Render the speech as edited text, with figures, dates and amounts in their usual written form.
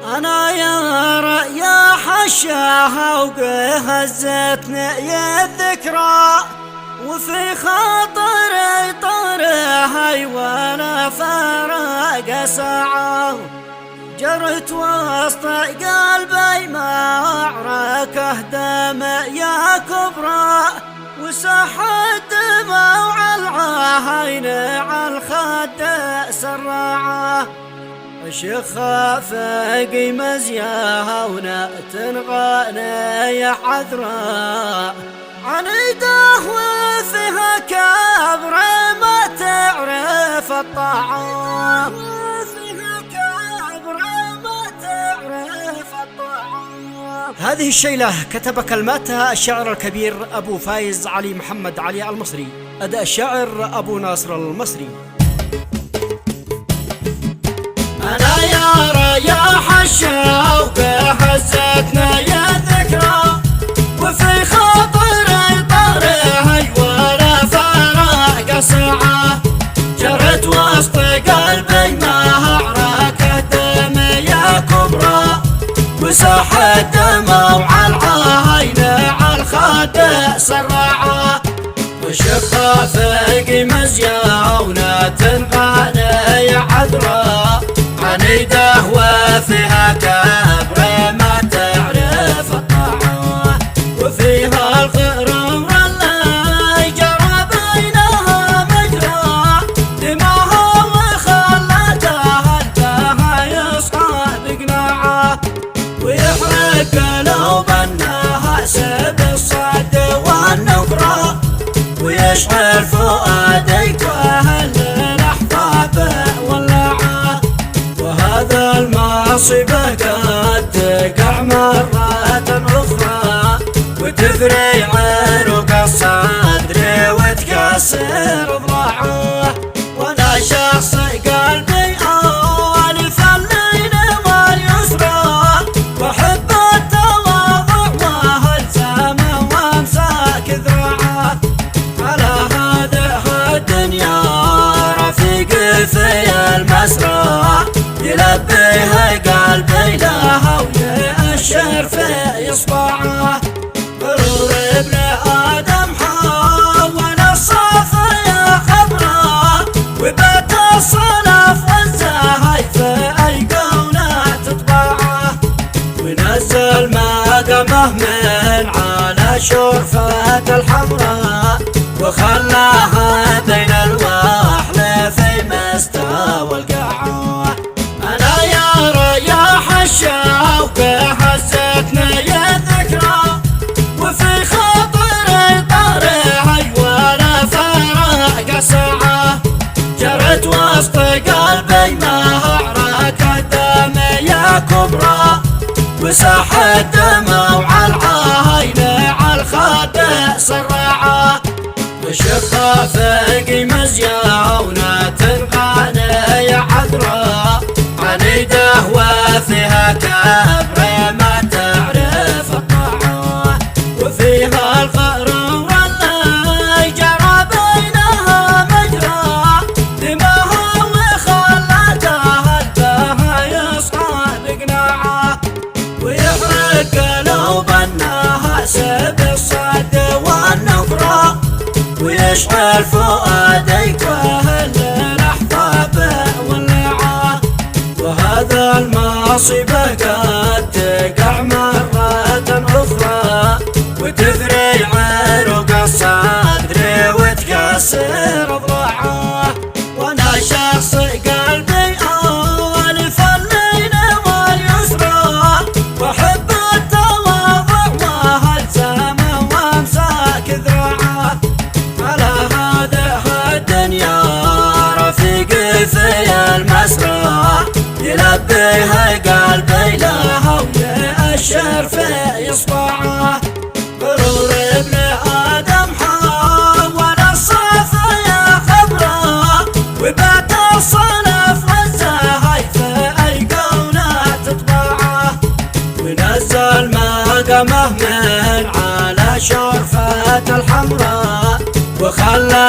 أنا يا رياح الشهوق هزتني الذكرى، وفي خاطري طرها ولا فرق ساعة. جرت وسط قلبي معركة دم يا كبرى، وسحت دموع العين على الخد سراعة. الشيخة فاقي مزياها ونتنغني يا حذراء، عنيده وفيها كبر ما تعرف الطاعة. هذه الشيلة كتب كلماتها الشاعر الكبير أبو فايز علي محمد علي المصري، أداء الشاعر أبو ناصر المصري. أنا يا رياح الشوق هزتنا يا ذكرى، وفي خاطري طرها ولا فرق ساعة. جرت وسط قلبي معركة دم يا كبرى، وساحت دموع العين على الخد سراعة. وشخة فاقي مزيا ونتنغني يا عذراء، عنيده وفيها كبر ما تعرف الطاعة. وفيها الغرور اللي جرى بينها مجرى، دماها وخلتها انتهى يصحى بقناعة. ويحرق قلوب الناس بالصد والنفرة، ويشعل فؤادك واهل الاحباب واللعة. وهذا المصيبة قد تقع مرة أخرى، وتفري عروق الصدر وتكسر ضلعه. وانا شخص قلبي ألف الليل واليسرى، وحب التواضع وهالزمن وامساك ذراعه. على هذه الدنيا رفيقي في المسرى، يلبيها قلبي لها ويأشر في إصبعه. غرور ابن آدم حول الصافية خبره، وبات الصنف والزهي في أيقونة تطبعه. ونزل مقامه من على شرفة الحمراء، وخلاها بين الوحل في مستوى القاعة. أنا يا رياح الشوق هزتنا يا ذكرى، وفي خاطري طرها ولا فرق ساعة. جرت وسط قلبي معركة دم يا كبرى، وساحت دموع العين على الخد سراعة. وشخة فاقي مزيا ونتنغني يا عذراء، عنيده وفيها كبر ما تعرف الطاعة. وفيها الغرور اللي جرى بينها مجرى، دماها وخلتها انتهى يصحى بقناعة. ويحرق قلوب الناس بالصد والنفرة، ويشعل فؤادك واهل الاحباب واللعة. وهذا المصيبة قد تقع مرة أخرى، وتفري عروق الصدر وتكسر ضلعه. وانا شخص قلبي ألف الليل واليسرى، وحب التواضع وهالزمن وامساك ذراعه. على هذه الدنيا رفيقي في المسرى، يلبيها قلبي لها ويأشر في إصبعه. غرور ابن آدم حول الصافية خبره، وبات الصنف والزهي في أيقونة تطبعه. ونزل مقامه من على شرفة الحمراء، وخلى